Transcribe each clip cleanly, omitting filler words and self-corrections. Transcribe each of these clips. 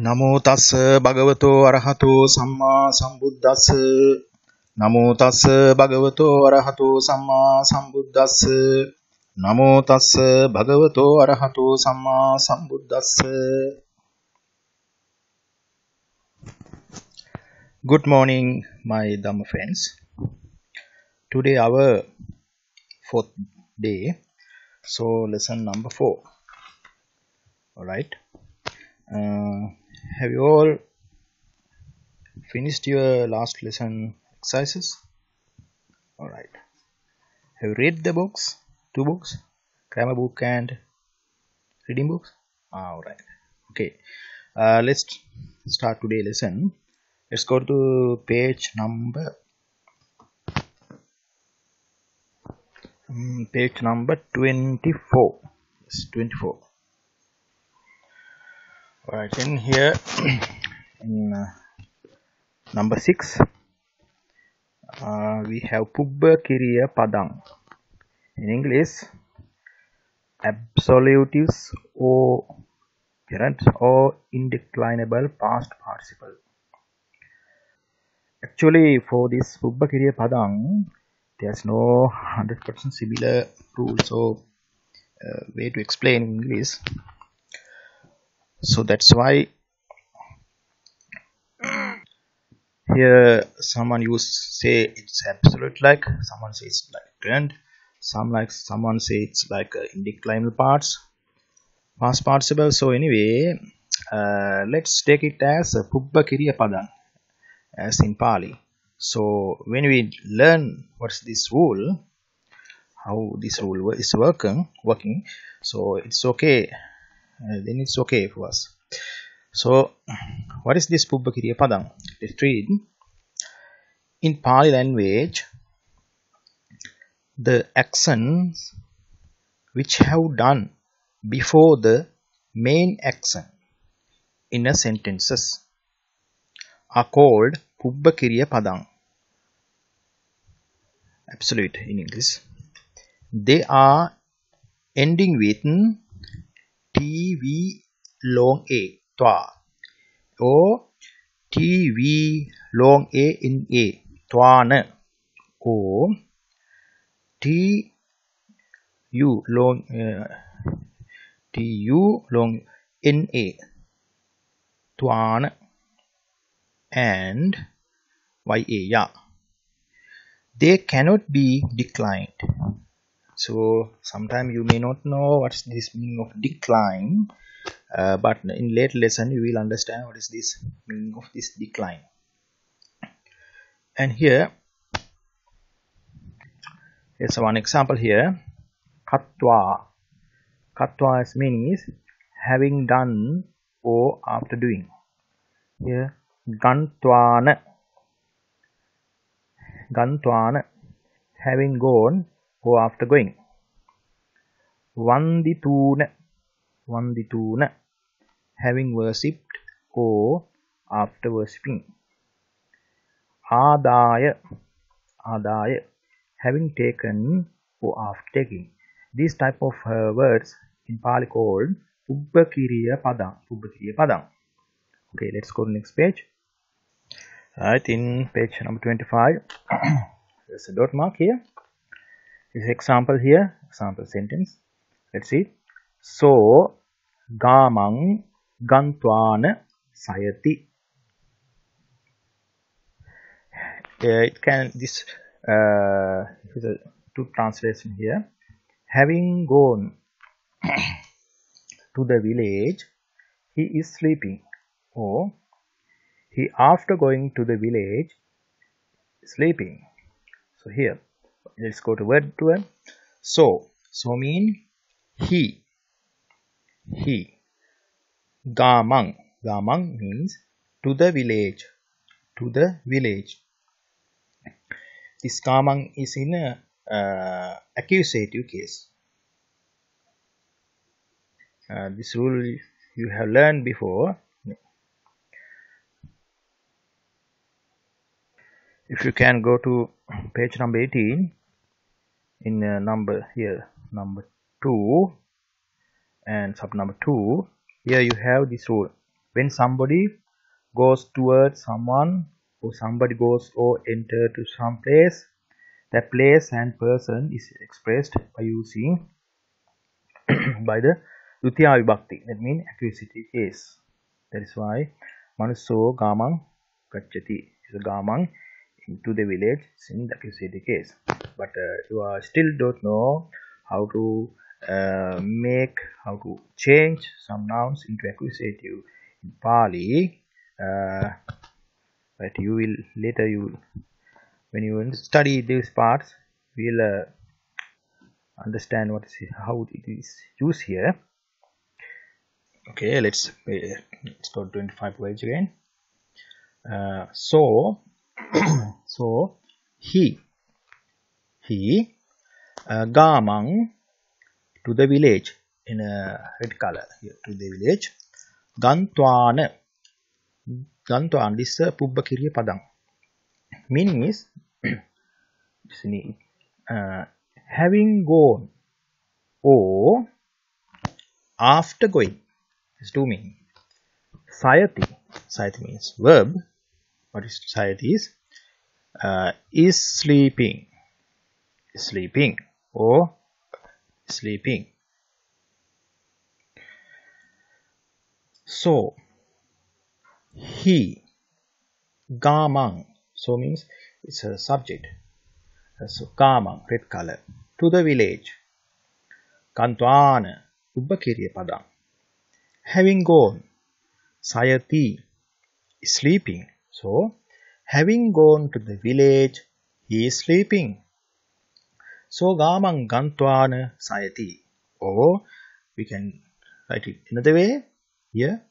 නමෝ තස්ස භගවතෝ අරහතෝ සම්මා සම්බුද්දස්ස නමෝ තස්ස භගවතෝ අරහතෝ සම්මා සම්බුද්දස්ස නමෝ තස්ස භගවතෝ අරහතෝ සම්මා සම්බුද්දස්ස. Good morning, my Dhamma friends. Today our fourth day, so lesson number 4. All right. Have you all finished your last lesson exercises? All right. Have you read the books? 2 books, grammar book and reading books. All right. Okay. Let's start today's lesson. Let's go to page number 24. Yes, 24. Alright, in here in number 6 we have Pubba Kiriya Padang. In English, absolutives or gerunds or indeclinable past participle. Actually, for this Pubba Kiriya Padang, there's no 100% similar rule, so way to explain in English. So that's why here someone say it's absolute, like someone says it's like trend, someone say it's like indeclinable past participle. So anyway, let's take it as a Pubba Kiriya Padang as in Pali. So when we learn what's this rule, how this rule is working, so it's okay. Then it's okay for us. So what is this Pubba Kiriya Padang? Let's read. In Pali language, the actions which have done before the main action in a sentences are called Pubba Kiriya Padang. Absolute in English. They are ending with TV long A, twa, or TV long A in A, twana, or TU long in A, twana, and YA, ya. They cannot be declined. So sometimes you may not know what's this meaning of decline, but in later lesson you will understand what is this meaning of this decline. And here's one example here. Katwa. Katwa's meaning is having done or after doing. Here gantwana. Gantwana, having gone or after going. Vandituna. Vandituna, having worshipped or after worshipping. Adaya. Adaya, having taken or after taking. These type of words in Pali called Pubba Kiriya Padang. Pubba Kiriya Padang. Okay, let's go to the next page. Right, in page number 25, there's a dot mark here. This example here, example sentence. Let's see. So gamang gantwana sayati. It can this is a two translation here. Having gone to the village, he is sleeping, or he after going to the village sleeping. So here let's go to word to word. So mean he. Gamang means to the village. This gamang is in a accusative case. This rule you have learned before. If you can go to page number 18, in number 2 and sub number 2, here you have this rule. When somebody goes towards someone, or somebody goes or enter to some place, that place and person is expressed by using by the Dutiya Vibhakti. That means accusative case. That is why Manusso Gamang Gacchati is a Gamang into the village in the accusative case. But you are still don't know how to how to change some nouns into accusative in Pali. But you will later when you will study these parts, you will understand how it is used here. Okay, let's go to 25 page again. So he gamang to the village in a red color here to the village. Gantwana this Pubbakiriya Padang. Meaning is having gone or after going. There's two meaning. Sayati means verb. What is sayati is sleeping. Sleeping or sleeping. So he gamang. So means it's a subject. So gamang, red color. To the village. Kantwana Pubbakiriya Padang. Having gone. Sayati is sleeping. So having gone to the village, he is sleeping. So gamang gantwana sayati. Or we can write it another way here.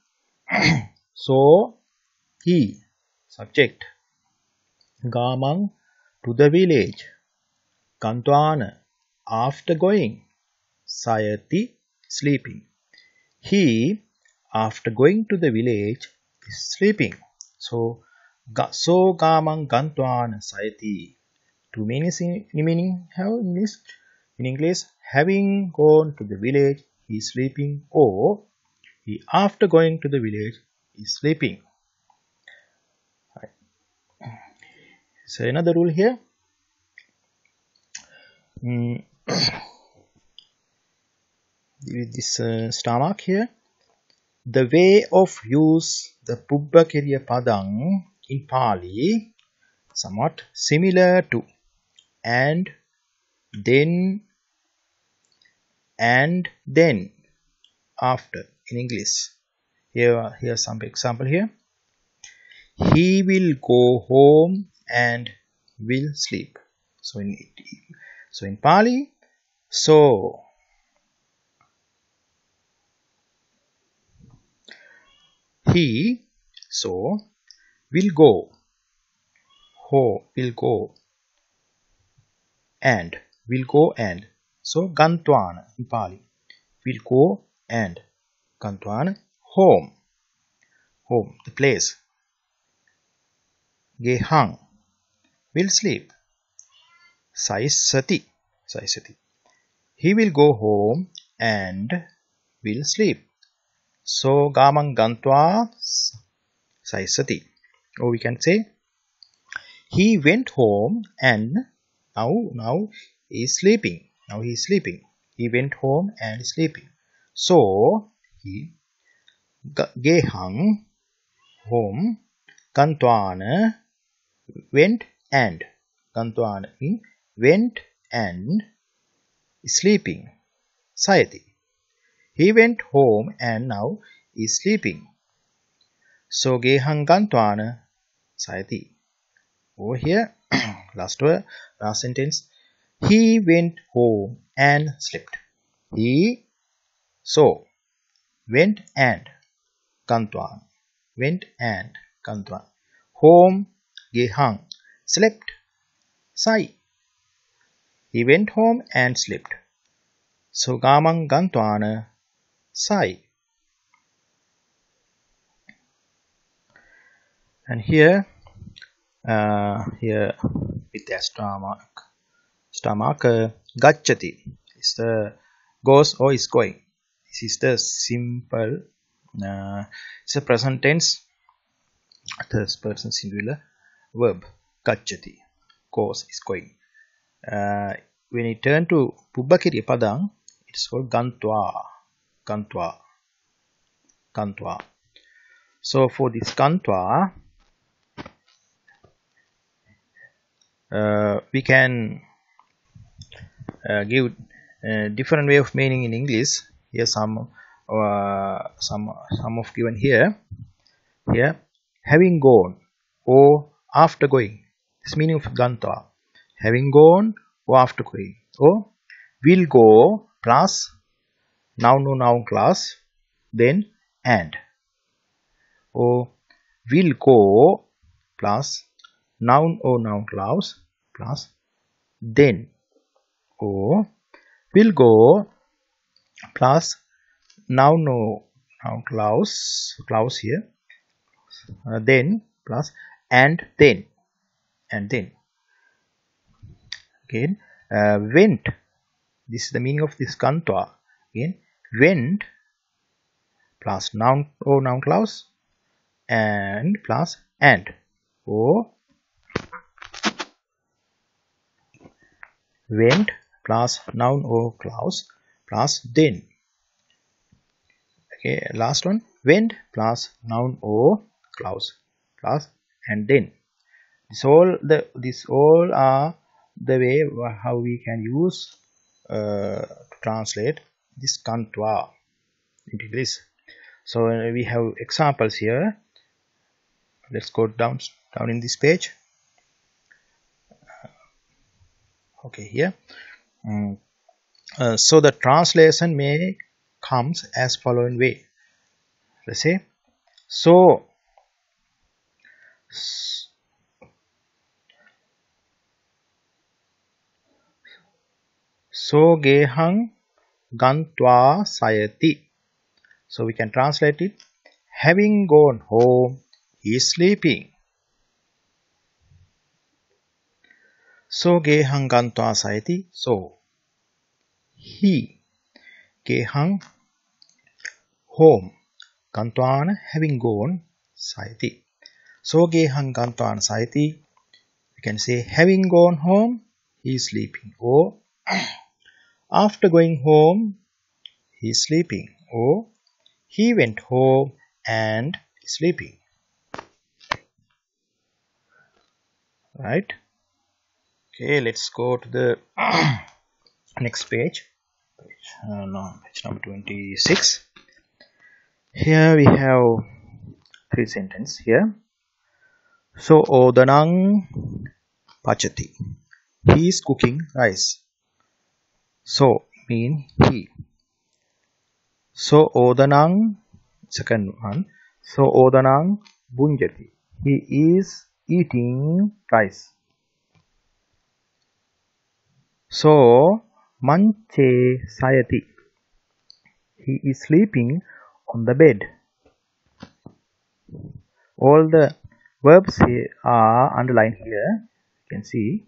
So he, subject, gamang to the village, gantwana after going, sayati sleeping. He after going to the village is sleeping. So gamang gantwana sayati. Two meanings in English, having gone to the village, he is sleeping, or he after going to the village is sleeping. Right. So another rule here. With this star mark here, the way of use the Pubbakiriya Padang in Pali somewhat similar to and then after in English. Here's some example here. He will go home and will sleep. So in Pali, so he will go and so gantwana in Pali will go and gantwana home the place. Gehang will sleep. Saisati he will go home and will sleep. So gamang gantva saisati. Or we can say he went home and now he is sleeping. Now he is sleeping. He went home and is sleeping. So he gehang home, gantwana went and. Gantwana means went and sleeping. Sayati. He went home and now is sleeping. So gehang gantwana sayati. Over here, last sentence. He went home and slept. He went and gantwana. Went and gantwana. Home gehang. Slept. Sai. He went home and slept. So gamang gantwana sai. And here with the star mark gacchati is the goes or is going. This is the simple It's a present tense, third person singular verb. Gacchati, goes, is going. When you turn to Pubbakiriya Padang, it's called Gantva. Gantva. Gantva. So for this Gantva, we can give different way of meaning in English. Here some of given here. Here, having gone or after going. This meaning of Gantva. Having gone or after going. Or will go plus noun or noun class, then and. Or will go plus noun or noun clause plus then. Or will go plus noun or noun clause here, then plus and then. Again, went. This is the meaning of this Gantva. Again, went plus noun or noun clause and plus and. Or went plus noun or clause plus then. Okay, last one, went plus noun or clause plus and then. This all are the way how we can use to translate this Gantva into English. So we have examples here. Let's go down in this page. Okay, here. So the translation may comes as following way. Let's say, so gehang gantva sayati. So we can translate it, having gone home, he is sleeping. So gehang gantva sayati. So he gehang home, gantwana having gone, sayati. So gehang gantwana sayati. We can say having gone home, he is sleeping. Or after going home, he is sleeping. Or he went home and sleeping. Right? Okay, let's go to the next page. Page number 26. Here we have 3 sentences here. So odanang pachati. He is cooking rice. So mean he. So odanang, second one. So odanang bunjati. He is eating rice. So manche sayati. He is sleeping on the bed. All the verbs here are underlined here. You can see.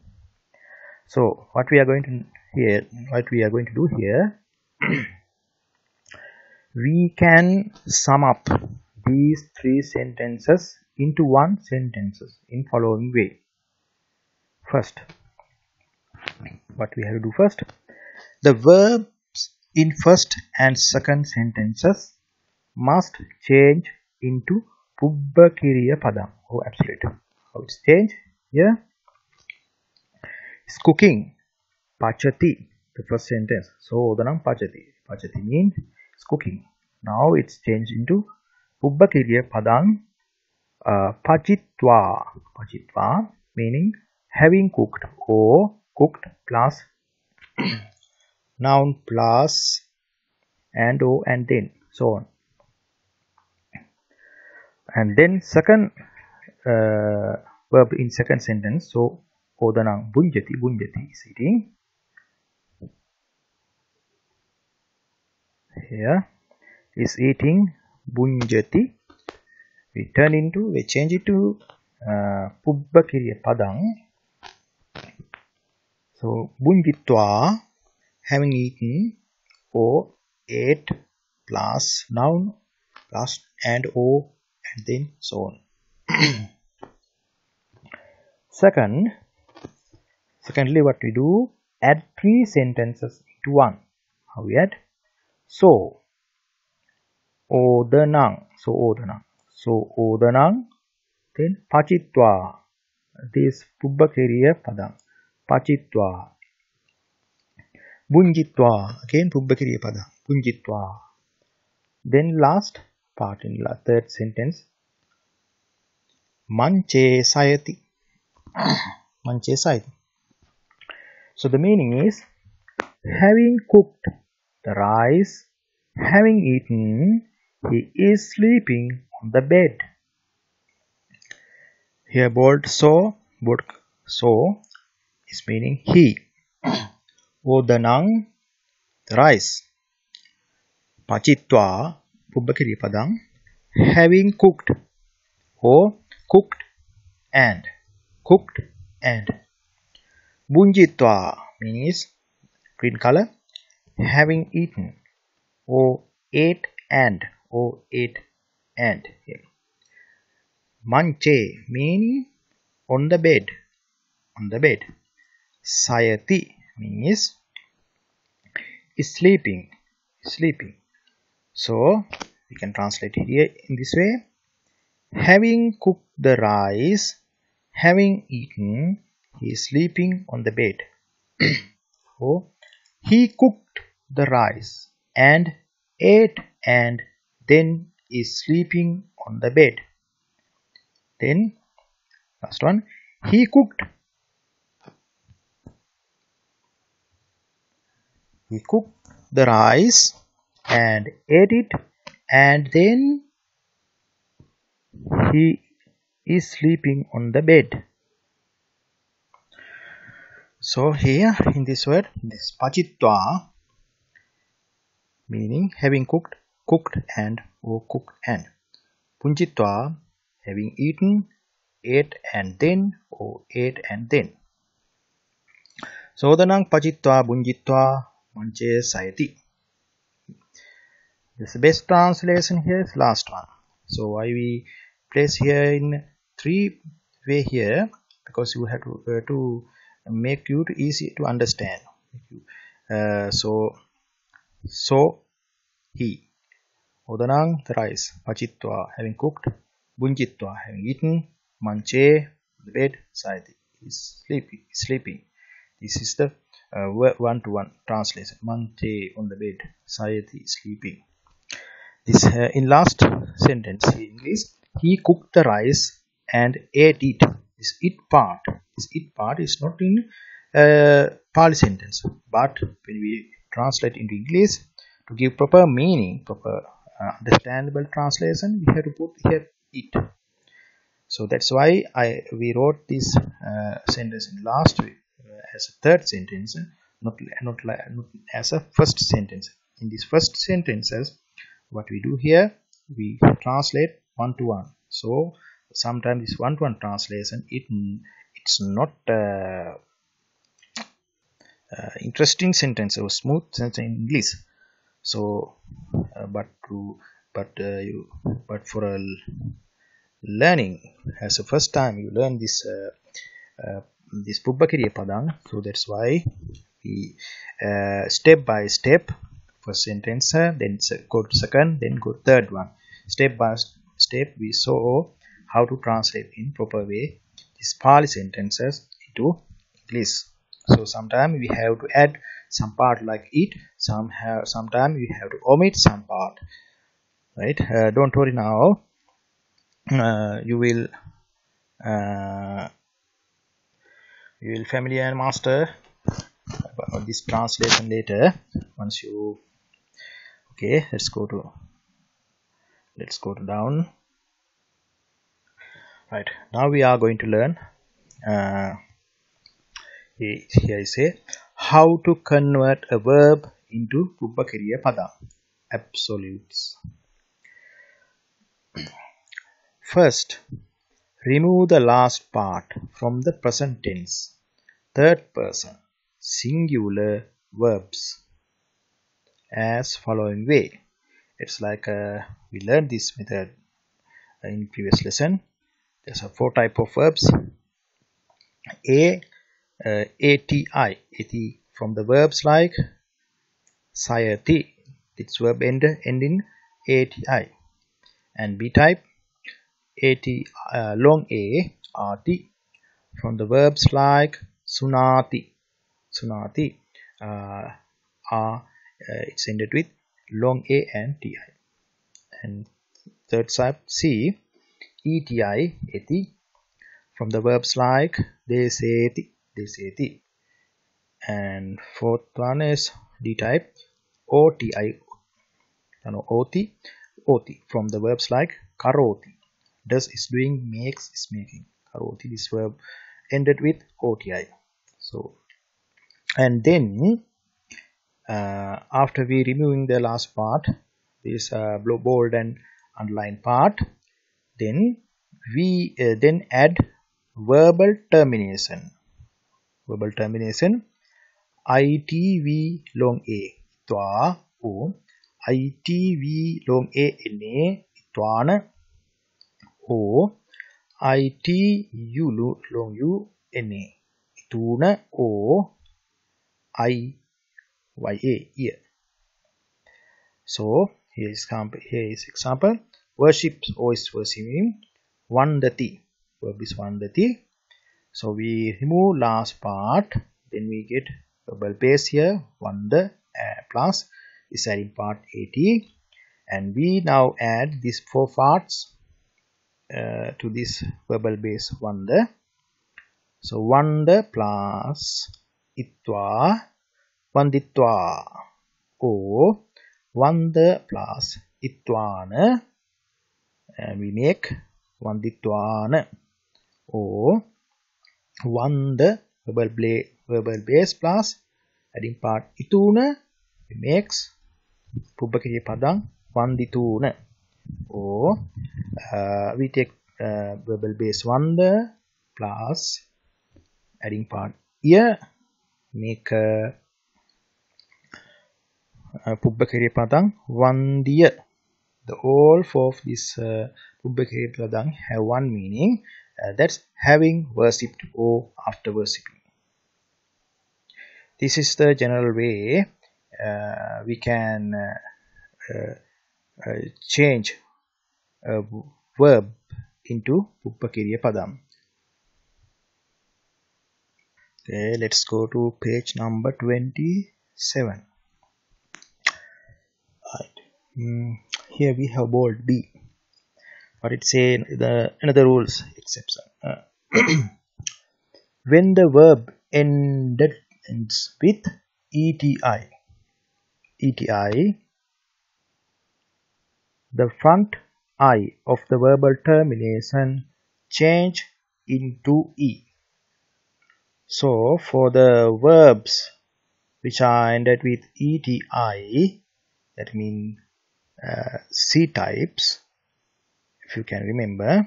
So what we are going to do here, we can sum up these 3 sentences into one sentence in following way. First, what we have to do first, the verbs in first and second sentences must change into Pubbakiriya Padam. Oh, absolute. How it's changed here? It's cooking. Pachati, the first sentence. So odanam pachati. Pachati means it's cooking. Now it's changed into Pubbakiriya Padam pachitva. Pachitva meaning having cooked or cooked plus noun plus and or and then, so on. And then second verb in second sentence. So odanang bunjati. Bunjati is eating. Here is eating bunjati. We change it to Pubbakiriya Padang. So bunjitva, having eaten or ate plus noun last and o, and then so on. Secondly, what we do, add 3 sentences into one. How we add? So odanang, so odanang, then pachitwa, this pubbakiriya padam, pachitwa, bunjitwa, again pubbakiriya padam, bunjitwa. Then last part in the third sentence, manche sayati, manche sayati. So the meaning is, having cooked the rice, having eaten, he is sleeping on the bed. Here bold so is meaning he. Odanang, the rice. Pachitwa, pubbakiriya padam, having cooked, or cooked and. Bunjitwa means green color, having eaten, or ate and. Manche meaning on the bed. Sayati means sleeping. So we can translate here in this way: having cooked the rice, having eaten, he is sleeping on the bed. So he cooked the rice and ate and then is sleeping on the bed. Then last one, he cooked the rice and ate it, and then he is sleeping on the bed. So here in this word, this pachitwa meaning having cooked and, or cooked and. Punjitwa, having eaten, ate and then, or ate and then. So Sodanang pachitwa bunjitwa manche sayati. This best translation here is last one. So why we place here in 3 way here, because you have to make you easy to understand. So he, Odanang, the rice, pachitwa, having cooked, bunjitwa, having eaten, manche, the bed, sayati, is sleeping. This is the one-to-one translation. Manche, on the bed, sayati, sleeping. This in last sentence in English, he cooked the rice and ate it. This it part is not in Pali sentence, but when we translate into English, to give proper meaning, proper understandable translation, we have to put here it. So that's why we wrote this sentence in last as a third sentence, not as a first sentence. In these first sentences, what we do here, we translate one-to-one. So sometimes this one-to-one translation, it's not interesting sentence or smooth sentence in English. So but for a learning, as a first time you learn this this Pubbakiriya Padang, so that's why we step by step, first sentence, then go to second, then go to third one. Step by step we saw how to translate in proper way these Pali sentences into English. So sometimes we have to add some part like it, sometimes we have to omit some part, right? Don't worry now, you will familiar and master this translation later. Once you okay, let's go to down. Right, now we are going to learn here I say how to convert a verb into Pubbakiriya Pada, absolutes. First, remove the last part from the present tense, third person, singular verbs as following way. It's like we learned this method in previous lesson. There's a 4 type of verbs. A, ati, ati from the verbs like sayati. Its verb end in ati. And B type, at, long a, rt from the verbs like sunati. Sunati. It's ended with long a and ti. And third type C, eti, eti from the verbs like deseti, deseti. And fourth one is D type, oti, oti, oti from the verbs like karoti. Does is doing, makes is making. Karoti, this verb ended with oti. So, and then after we removing the last part, this bold and underlined part, then we then add verbal termination. Verbal termination. ITV long a twa o ITV long a ne twana o ITU long u ne tuna o I ya. So here is example. Worship or is worshiping. Vandati. Verb is vandati. So we remove last part. Then we get verbal base here. Vanda plus is adding part at. And we now add these 4 parts to this verbal base vanda. So vanda plus itwa vanditwa. O vanda plus itwana, and we make vanditwana. O vanda verbal base plus adding part ituna, we makes pubbakiriya padang vandituna. Or we take verbal base vanda plus adding part ia, make pubbakiriya padang vandiya. The all 4 of this pubbakiriya padang have one meaning, that's having worshipped or after worshipping. This is the general way we can change a verb into pubbakiriya padam. Okay, let's go to page number 27. Right. Here we have bold B, but it says another rules exception. When the verb ends with eti, the front I of the verbal termination change into e. So for the verbs which are ended with eti, that means C types, if you can remember,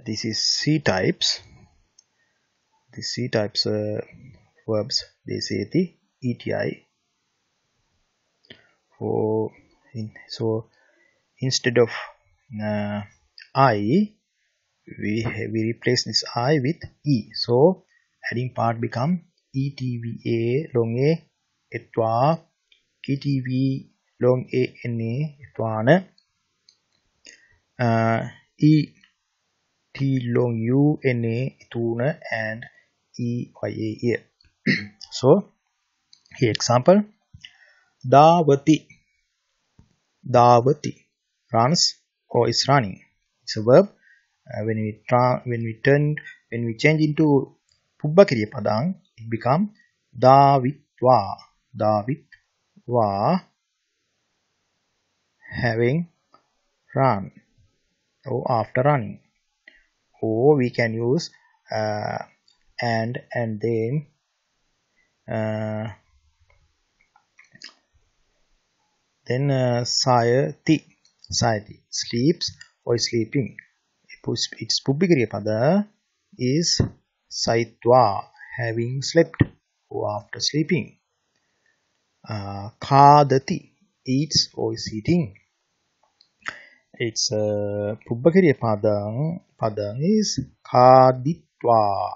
this is C types. The C types verbs, deseti, eti. So instead of I, we replace this I with E. So adding part become etva long a etwa, etv long a ne etwana, et long u ne etuna, and eya. So here example, davati, davati runs or is running. It's a verb. When we change into pubbakiriya padang, it become davitwa, davitwa, having run or after running. Or we can use and then sayati, sleeps or sleeping. Its pubbakiriya pada is saitwa, having slept or after sleeping. Khadati, eats or is eating. Its Pubbakariya padang is kaditwa,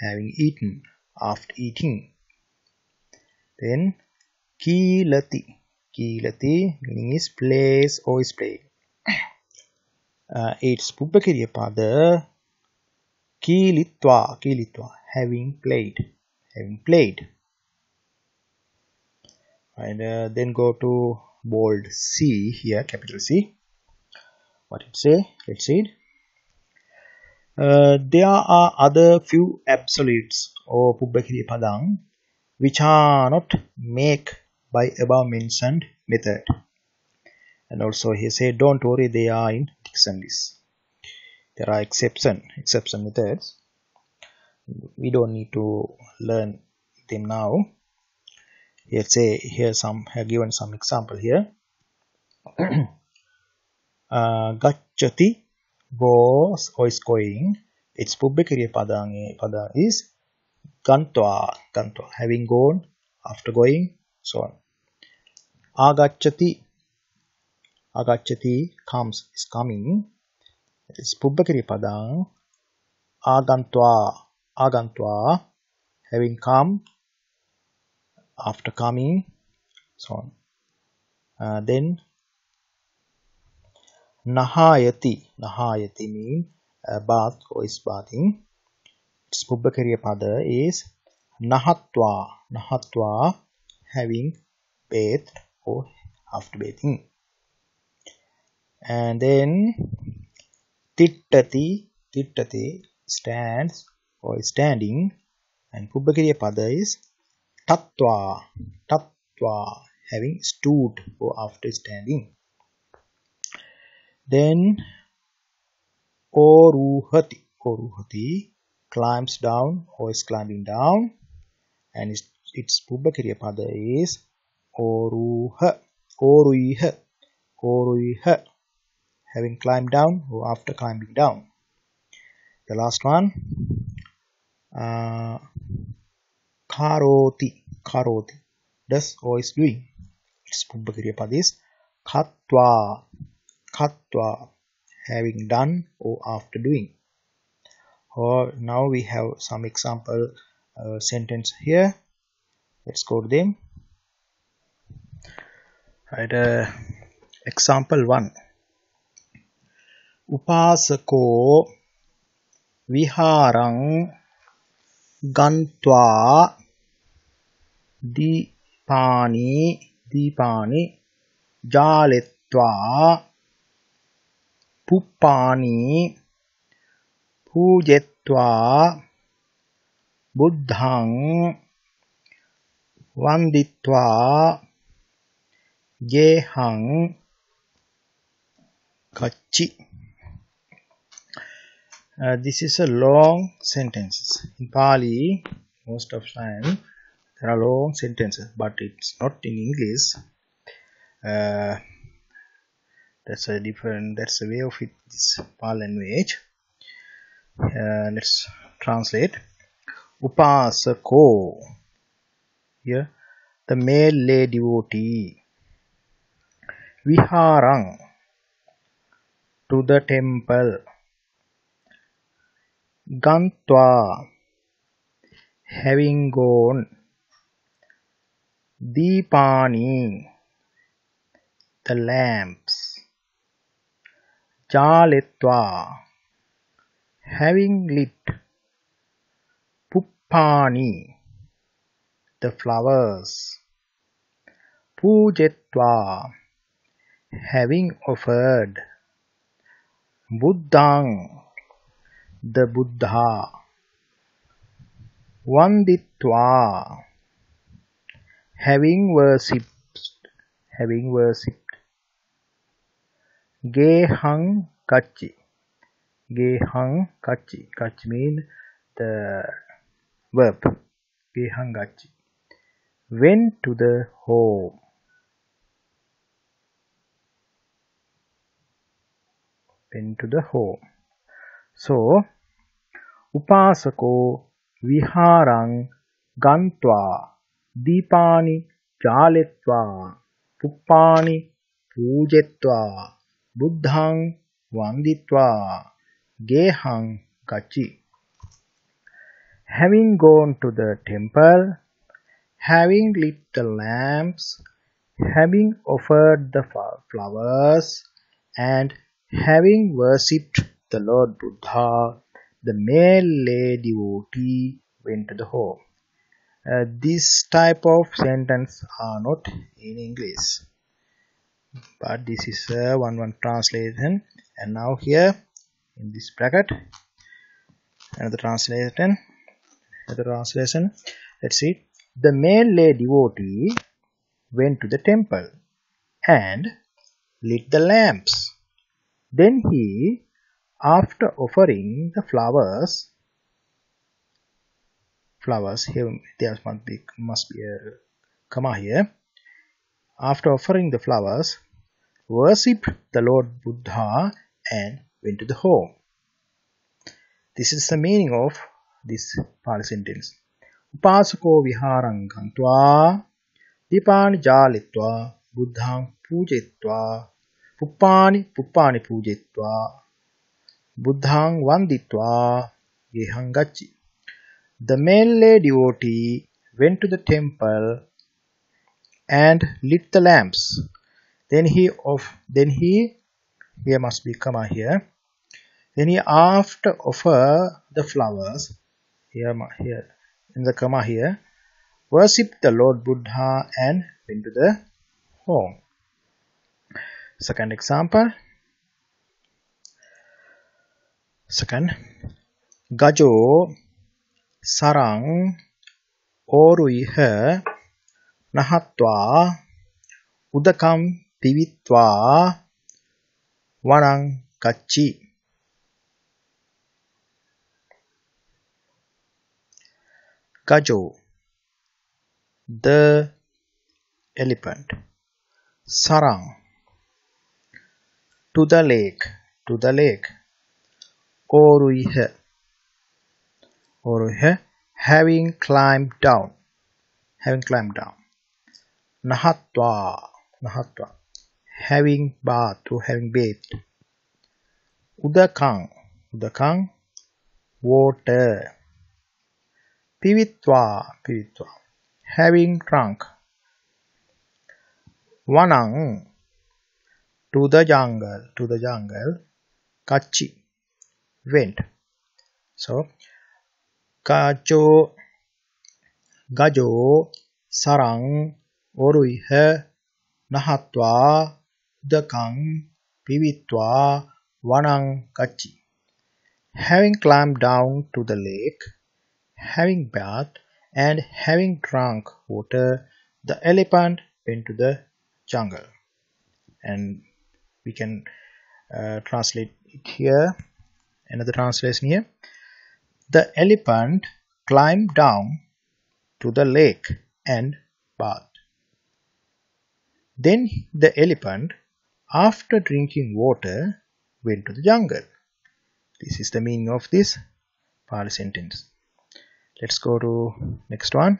having eaten, after eating. Then kilati meaning is plays or is played. Its Pubbakariya pada kilitwa, having played. And then go to bold C here, capital C. What it say? Let's see it. There are other few absolutes or Pubbakariya padang which are not made by above mentioned method. And also he said, don't worry, they are in dictionaries. There are exception methods. We don't need to learn them now. Let's say here have given some example here. Gacchati, goes or is going. Its Pubbakariya padang is gantva, having gone, after going, so on. Agacchati comes, is coming. Its Pubbakariya padang agantva, having come, after coming, so on. Then nahayati mean bath or is bathing. Its Pubbakariya pada is nahatva, having bathed or after bathing. And then tittati stands or is standing, and Pubbakariya pada is tatva, having stood or after standing. Then oruhati climbs down or is climbing down, and its Pubbakariya pada is oruiha, having climbed down or after climbing down. The last one, karoti, does or is doing. Its Pubbakariya pada is khatva, having done or after doing. Or now we have some example sentence here. Let's go to them. Right, example 1. Upasako viharang gantva dipani jaletva puppani pujetva buddhang vanditva gehang kachi. This is a long sentences. In Pali, most of the time there are long sentences, but it's not in English. That's a way of it, this Pali language. Let's translate. Upasako, here the male lay devotee. Viharang, to the temple. Gantva, having gone. Dipani, the lamps. Jaletva, having lit. Puppani, the flowers. Pujetva, having offered. Buddhang, the Buddha. Vanditva, having worshipped. Gehang kachi, kachi means the verb. Gehang kachi, went to the home. So upasako viharang gantva dipani jaletva puppani pujetva buddhang vanditva gehang gachi. Having gone to the temple, having lit the lamps, having offered the flowers, and having worshipped the Lord Buddha, the male lay devotee went to the home. This type of sentence are not in English, but this is a one translation. And now here in this bracket, another translation. Let's see. The male lay devotee went to the temple and lit the lamps. Then he, after offering the flowers here there must be a comma here. After offering the flowers, worshipped the Lord Buddha and went to the home. This is the meaning of this Pali sentence. Upasako viharang gantva dipani jalitva buddhang pujetva puppani pujetva buddhang vanditva gehang gachi. The male lay devotee went to the temple and lit the lamps. Then he here must be comma here. Then he after offer the flowers here in the comma here, worshipped the Lord Buddha and went to the home. Second example. Second, gajo sarang oruiha nahatva udakam pivitva vanang kachi. Gajo, the elephant. Sarang, to the lake. Oruiha, having climbed down. Nahatva, having bathed or having bathed. Udakang, water. Pivitva, having drunk. Vanang, to the jungle. Kachi, went. So gajo sarang oruiha nahatva udakang pivitva vanang kachi. Having climbed down to the lake, having bathed, and having drunk water, the elephant went to the jungle. And we can translate it here. Another translation here. The elephant climbed down to the lake and bathed. Then the elephant, after drinking water, went to the jungle. This is the meaning of this Pali sentence. Let's go to next one.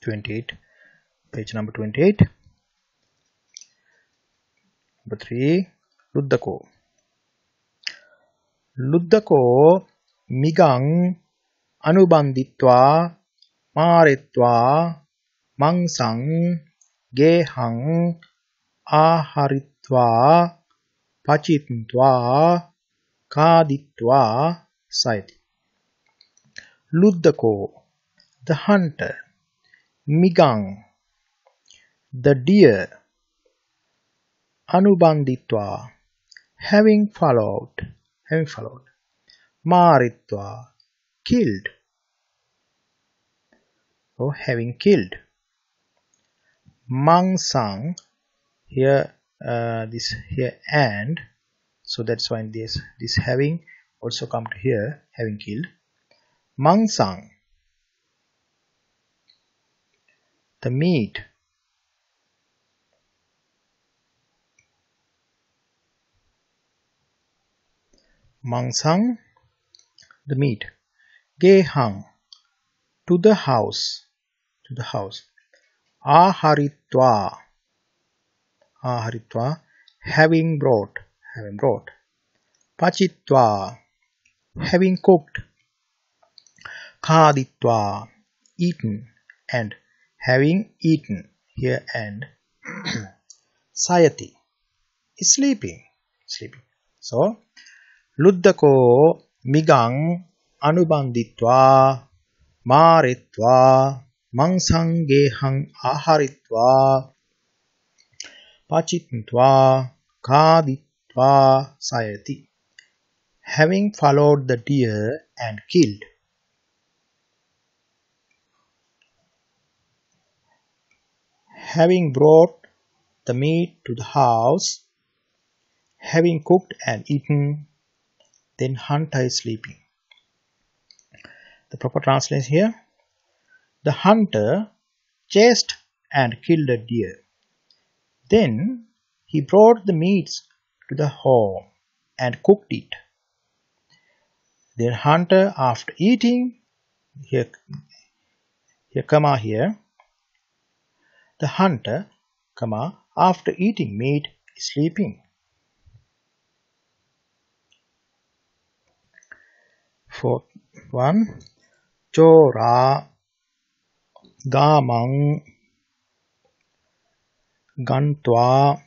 28. Page number 28. Number 3. Luddako migang anubanditva maretva mangsang gehang aharitva pachitva kaditva sayati. Luddako, the hunter. Migang, the deer. Anubanditva, having followed. Maritva, killed. Or having killed. Mangsang, here this here and, so that's why this having also come to here, having killed. Mangsang, the meat. Mangsang, the meat. Gehang, to the house. to the house. Aharitva, aharitva, having brought, having brought. Pachitva, having cooked. Khaditva, eaten, and having eaten. Here and sayati, sleeping, sleeping. So, luddako migang anubanditva maritva mangsangehang aharitva pachitva khaditva sayati. Having followed the deer and killed. Having brought the meat to the house, having cooked and eaten, then hunter is sleeping. The proper translation here. The hunter chased and killed a deer. Then he brought the meats to the home and cooked it. Then hunter, after eating, here comma here, the hunter, comma, after eating meat is sleeping. Fourth one, chora gamang gantva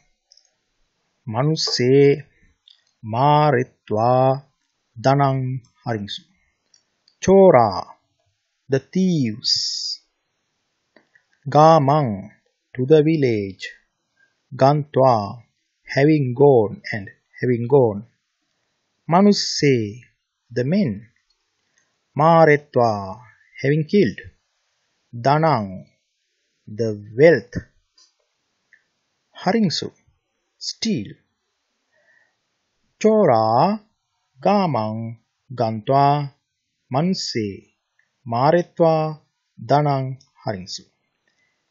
manusse maritva danang haringsu. Chora, the thieves. Gamang, to the village. Gantva, having gone and having gone. Manusse, the men. Maretva, having killed. Danang, the wealth. Haringsu, steal. Chora, gamang, gantva, manusse, maretva, danang, haringsu.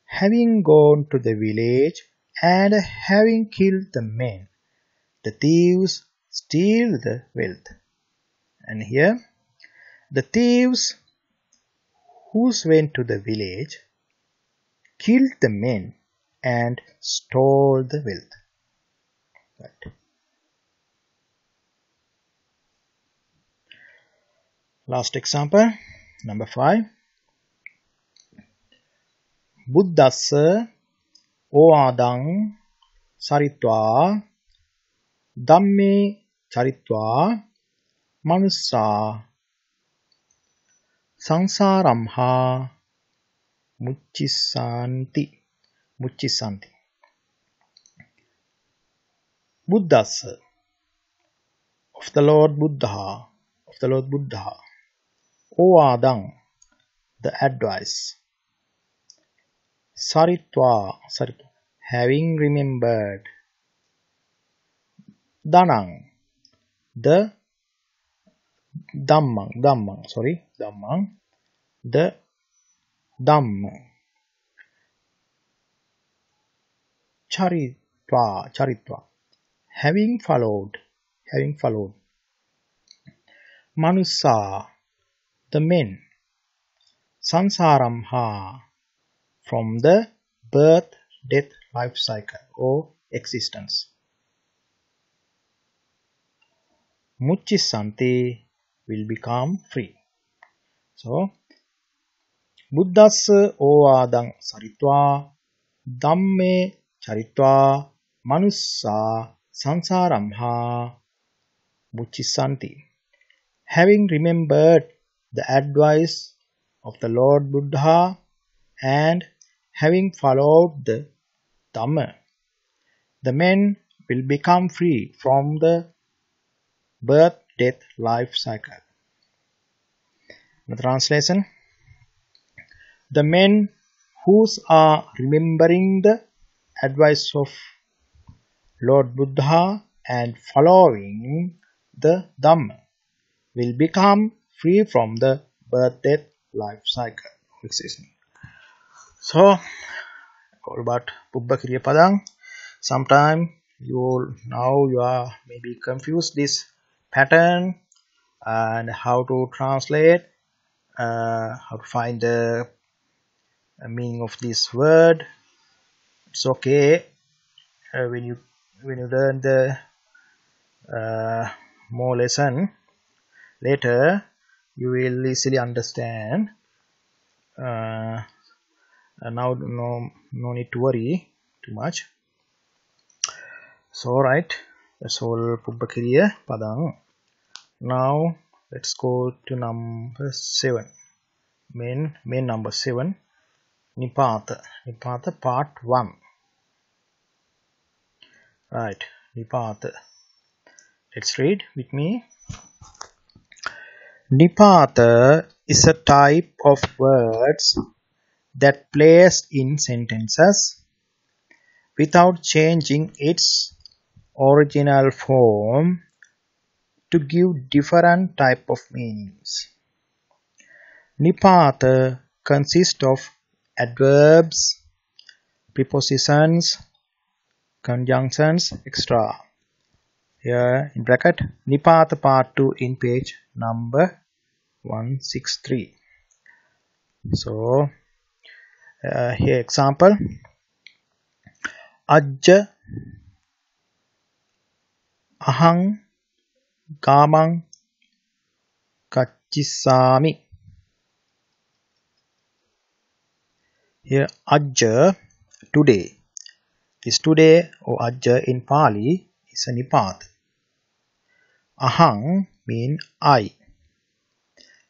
Having gone to the village and having killed the men, the thieves steal the wealth. And here, the thieves who went to the village killed the men and stole the wealth. Right. Last example, number 5. Buddhassa oādang saritva dhamme charitva manussa sansaramha muccisanti. Buddhassa, of the Lord Buddha, oādang, the advice. Saritva, having remembered. Danang, the Dhammang, the Dhamm. Charitva, having followed. Manussa, the men. Sansaramha, from the birth, death, life cycle or existence. Muccisanti, will become free. So, Buddhassa oādang saritva dhamme charitva manussa sansaramha muccisanti. Having remembered the advice of the Lord Buddha and having followed the Dhamma, the men will become free from the birth, death, life cycle. The translation. The men who are remembering the advice of Lord Buddha and following the Dhamma will become free from the birth, death, life cycle. So, all about Pubbā Kriya Padang. Sometime you are maybe confused this pattern and how to translate, how to find the meaning of this word. It's okay when you learn the more lesson later, you will easily understand. Now no need to worry too much. So right, that's all Pubbakiriya Padang. Now let's go to number 7. Main number 7. Nipata part 1. Right, Nipata. Let's read with me. Nipata is a type of words that plays in sentences without changing its original form to give different type of meanings. Nipata consists of adverbs, prepositions, conjunctions, etc. Here in bracket, Nipata part 2 in page number 163. So here example. Ajja ahang kamang kachisami. Here ajja, today. This today or ajja in Pali is a nipata. Ahang mean I.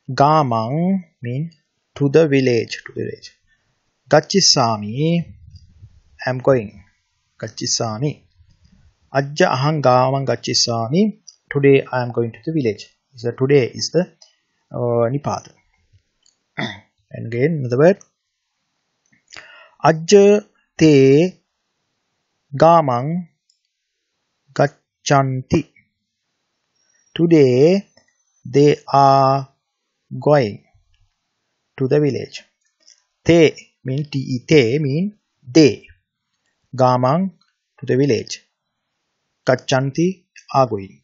Gamang mean to the village. Gachisami, I am going. Gachisami. Ajja ahang gamang gachisami. Today I am going to the village. So today is the nipata. And again another word. Ajja te gamang gacchanti. Today they are going to the village. Te mean te mean they. Gamang to the village. Gacchanti are going.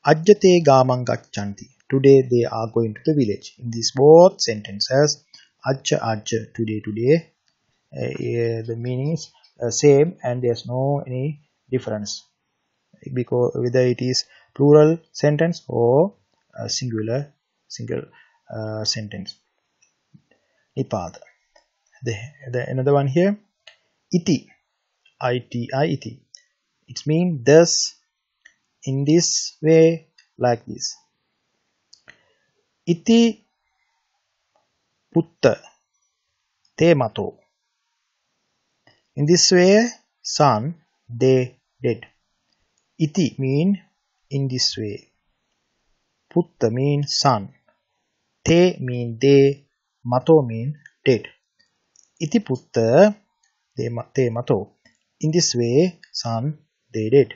Ajjate gamang gacchanti. Today they are going to the village. In these both sentences, ajja today, the meaning is same and there's no any difference, because whether it is plural sentence or single sentence. Nipata. The another one here, iti, iti. It means thus, in this way, like this. Iti putta te mato. In this way, son, they dead. Iti mean in this way. Putta mean son. Te mean they. Mato mean dead. Iti putta te mato. In this way, son, they dead.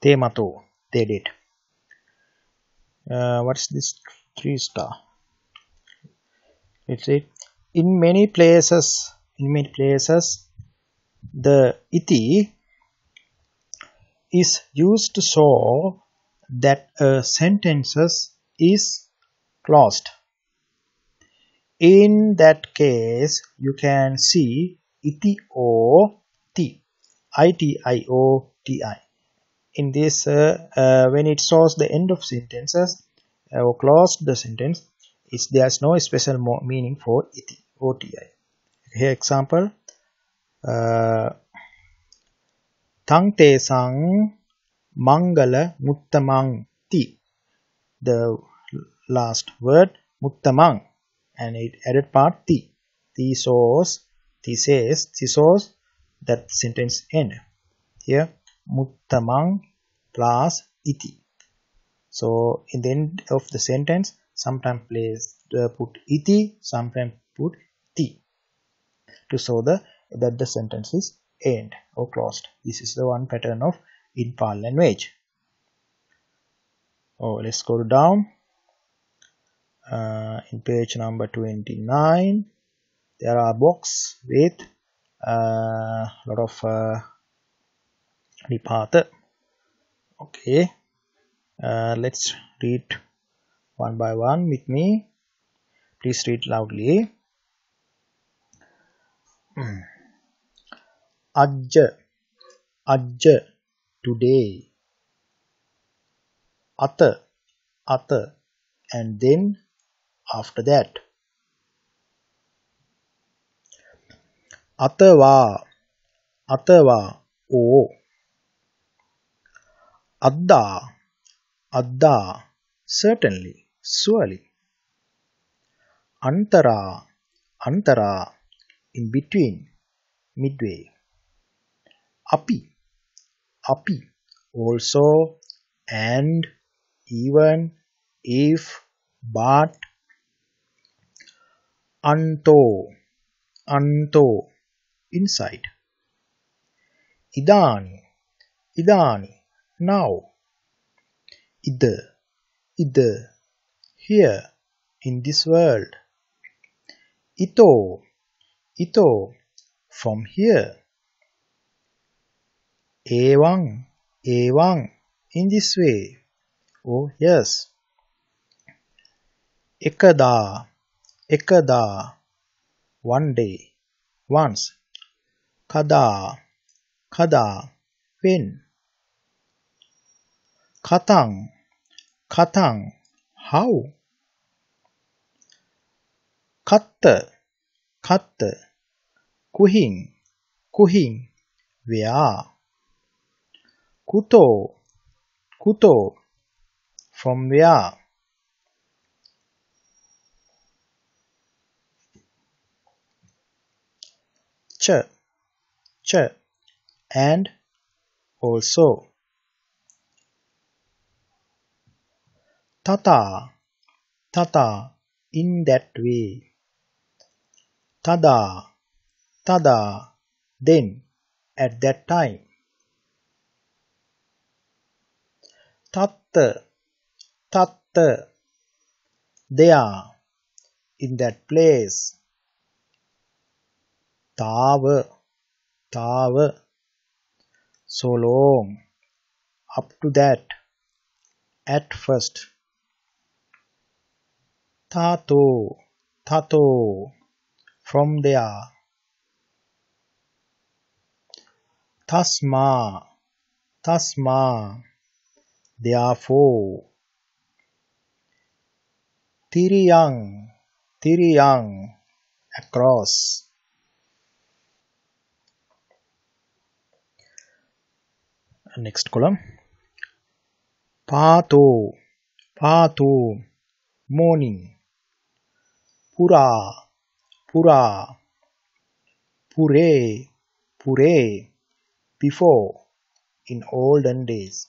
Te mato, they dead. What's this 3 star? Let's say in many places, the iti is used to show that a sentence is closed. In that case, you can see iti or ti, iti. In this, when it shows the end of sentences or closed the sentence, there's no special meaning for iti or ti. Here example, tang te sang mangala muttamang ti. The last word muttamang and it added part ti. Ti says that sentence end. Here muttamang plus iti. So in the end of the sentence, sometimes put iti, sometimes put ti to show that the sentence is end or closed. This is the one pattern of in Pali language. Let's go down. In page number 29, there are box with a lot of nipata. Okay, let's read one by one with me. Please read loudly. Ajja, ajja, today. Ata, ata, and then after that. Atava, atava, oh. Adda, adda, certainly, surely. Antara, antara, in between, midway. Api, api, also, and, even, if, but. Anto, anto, inside. Idani, idani, now. Ida, ida, here, in this world. Ito, ito, from here. Evang, evang, in this way. Oh, yes. Ekada, ekada, one day, once. Kada, kada, when. Katang, katang, how. Katta, katta, kuhing, kuhing, where. Kuto, kuto, from where. Ch, ch, and also. Tata, tata, in that way. Tada, tada, then, at that time. Tatta, tatta, there, in that place. Tava, tava, so long, up to that, at first. Tato, tato, from there. Tasma, tasma, therefore. Tiriyang, tiriyang, across. Next column. Pato, pato, morning. Pura, pura, pure, pure, before, in olden days.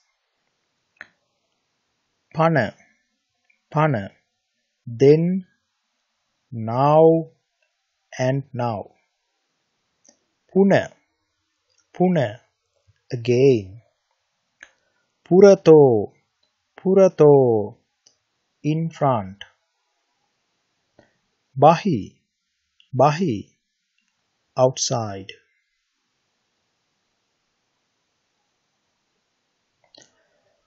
Pana, pana, then, now, and now. Puna, puna, again. Purato, purato, in front. Bahi, bahi, outside.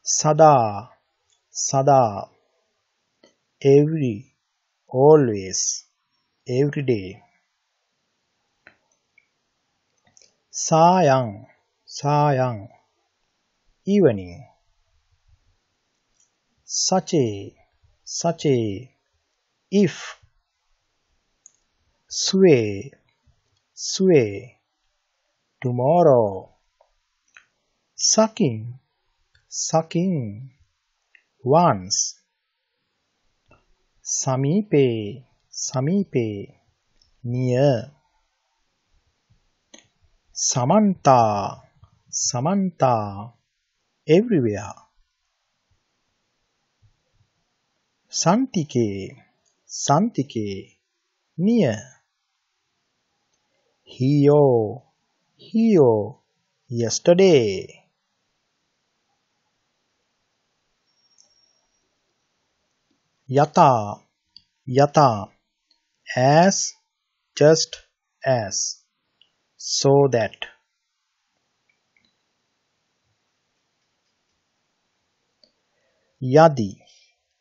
Sada, sada, every, always, every day. Sayang, sayang, evening. Sache, sache, if. Sway, sway, tomorrow. Sucking, sucking, once. Samipe, samipe, near. Samanta, samanta, everywhere. Santike, santike, near. Hio, hio, yesterday. Yata, yata, as, just as, so that. Yadi,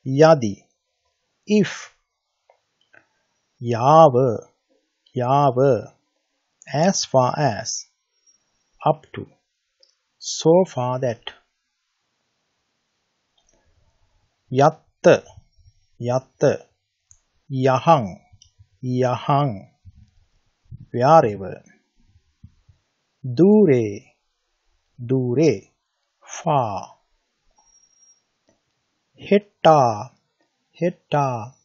yadi, if. Yava, yava, as far as, up to, so far that. Yatta, yatta, yahang, yahang, wherever. Dure, dure, far. Hetta, hetta,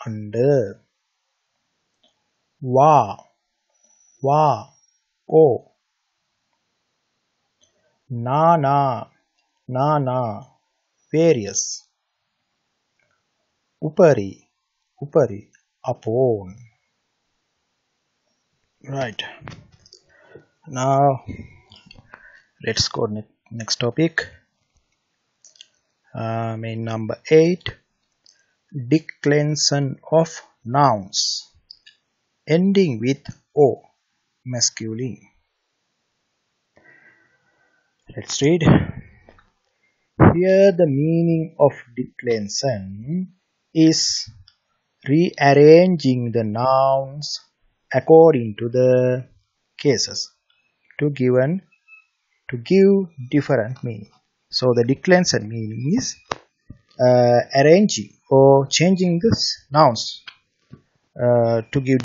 under. Va, va, oh. Nana, nana, various. Upari, upari, upon. Right. Now let's go next topic. Main number 8. Declension of nouns ending with O, masculine. Let's read. Here the meaning of declension is rearranging the nouns according to the cases to give different meaning. So the declension meaning is arranging or changing the nouns to give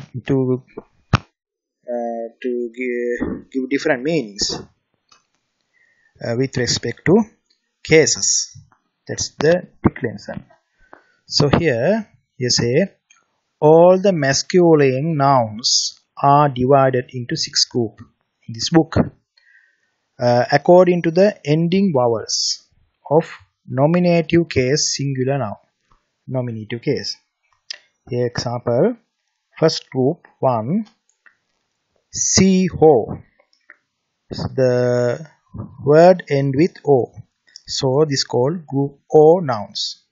different meanings with respect to cases. That's the declension. So here you say all the masculine nouns are divided into 6 groups in this book according to the ending vowels of nominative case singular noun. Nominative case. Here example, first group 1, see ho. The word end with O, so this called group O nouns.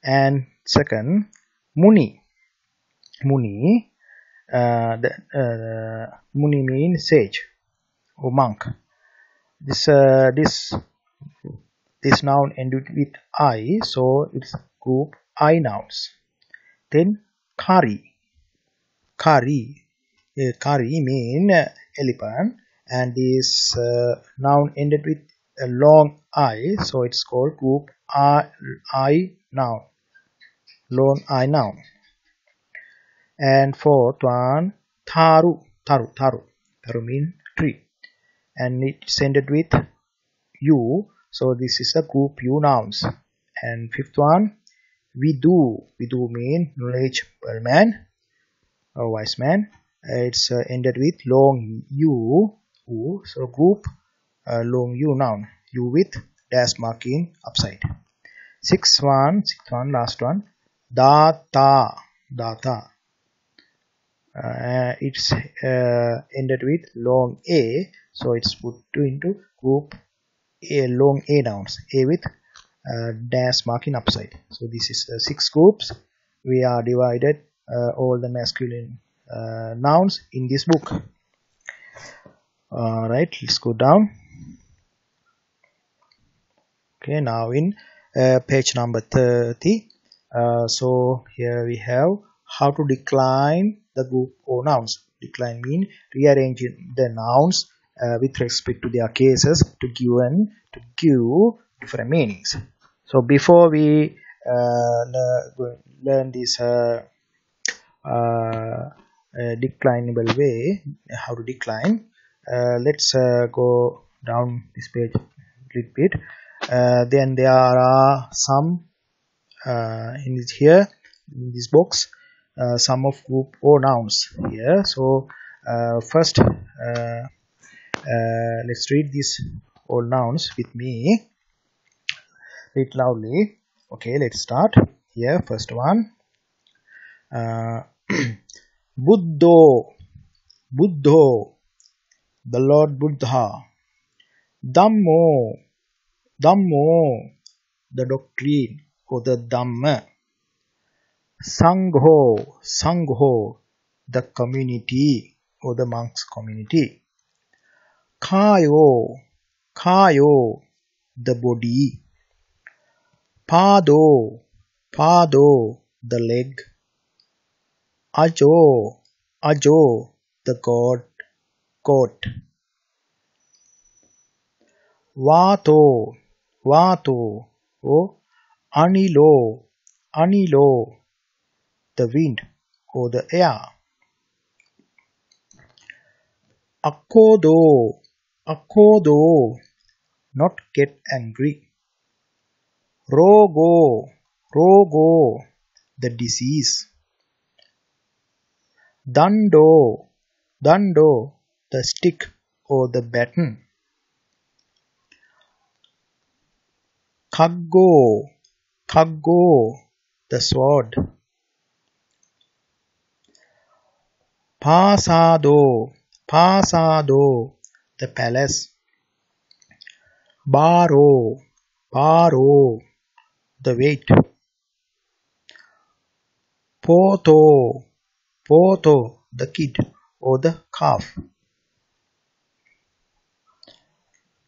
And second, muni. Muni, muni means sage or monk. This noun ended with I, so it's group I nouns. Then kari. Kari mean elephant, and this noun ended with a long I, so it's called group I noun. Long I noun. And fourth one, tharu. Tharu mean tree, and it's ended with U, so this is a group U nouns. And fifth one, vidu. Vidu mean knowledgeable man or wise man. It's ended with long U, so group long U noun. U with dash marking upside. Sixth one, last one, data. It's ended with long A, so it's put into group A, long A nouns. A with dash marking upside. So this is the 6 groups. We are divided all the masculine nouns in this book. Alright, let's go down. Okay, now in page number 30. So here we have how to decline the group O nouns. Decline mean rearranging the nouns with respect to their cases to give different meanings. So before we learn this declinable way, how to decline, let's go down this page a little bit. Then there are some in this box, some of group O nouns here. So first let's read these all nouns with me. Read loudly. Okay, let's start. Here, first one, Buddho, the Lord Buddha. Dhammo, the doctrine or the Dhamma. Sangho, the community or the monks community. Kayo, the body. Pado, the leg. Ajo, Ajo, the goat. Vato, Vato, oh, Anilo, Anilo, the wind or the air. Akodo, Akodo, not get angry. Rogo, Rogo, the disease. Dando, Dando, the stick or the baton. Kaggo, Kaggo, the sword. Pasado, Pasado, the palace. Baro, Baro, the weight. Poto, Poto, the kid or the calf.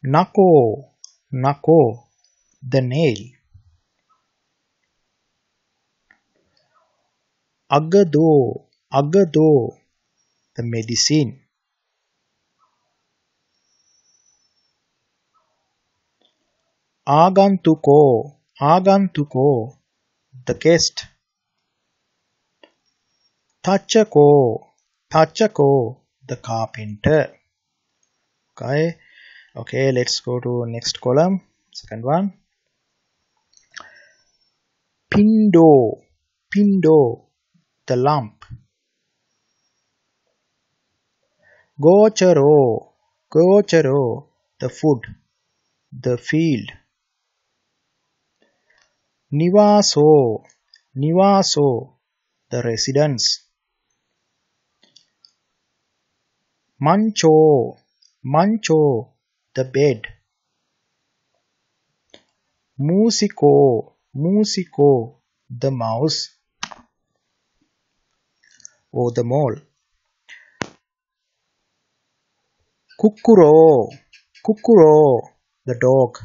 Nako, Nako, the nail. Agado, Agado, the medicine. Agantuko, Agantuko, the guest. Tachako, Tachako, the carpenter. Okay, let's go to next column, second one. Pindo, Pindo, the lump. Gocharo, Gocharo, the food, the field. Nivaso, Nivaso, the residence. Mancho, Mancho, the bed. Musico, Musico, the mouse or the mole. Kukuro, Kukuro, the dog.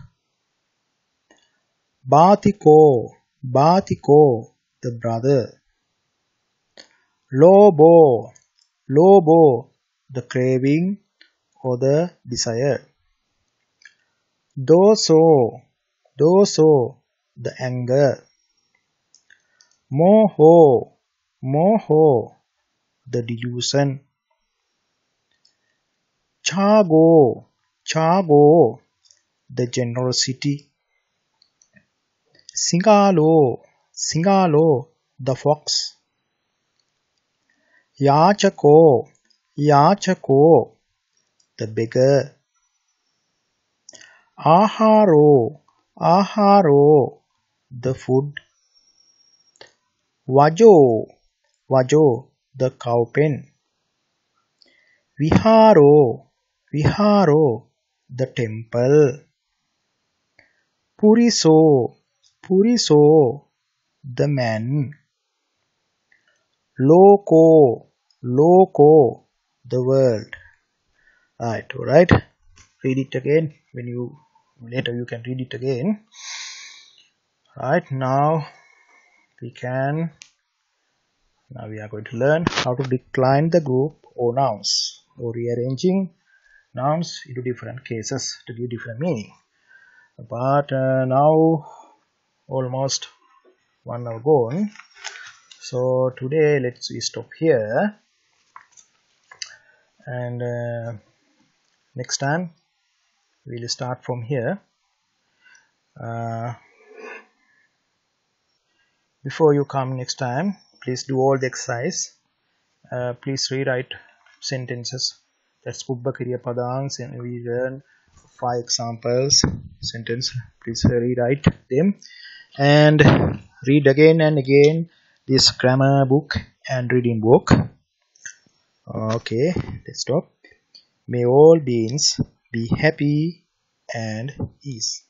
Batiko, Batiko, the brother. Lobo, Lobo, the craving or the desire. Doso, Doso, the anger. Moho, Moho, the delusion. Chago, Chago, the generosity. Singalo, Singalo, the fox. Yachako, Yachako, the beggar. Aharo, Aharo, the food. Vajo, Vajo, the cowpen. Viharo, Viharo, the temple. Puriso, Puriso, the man. Loco, Loco, the world. Alright. Read it again. Later you can read it again. Right, now we are going to learn how to decline the group or nouns or rearranging nouns into different cases to give different meaning. But now almost 1 hour gone, so today let's stop here, and next time we'll start from here. Before you come next time, please do all the exercise. Please rewrite sentences. That's Pubba Kriya Padangs, and we learn 5 examples sentence. Please rewrite them and read again and again this grammar book and reading book. Okay, let's stop. May all beings be happy and ease.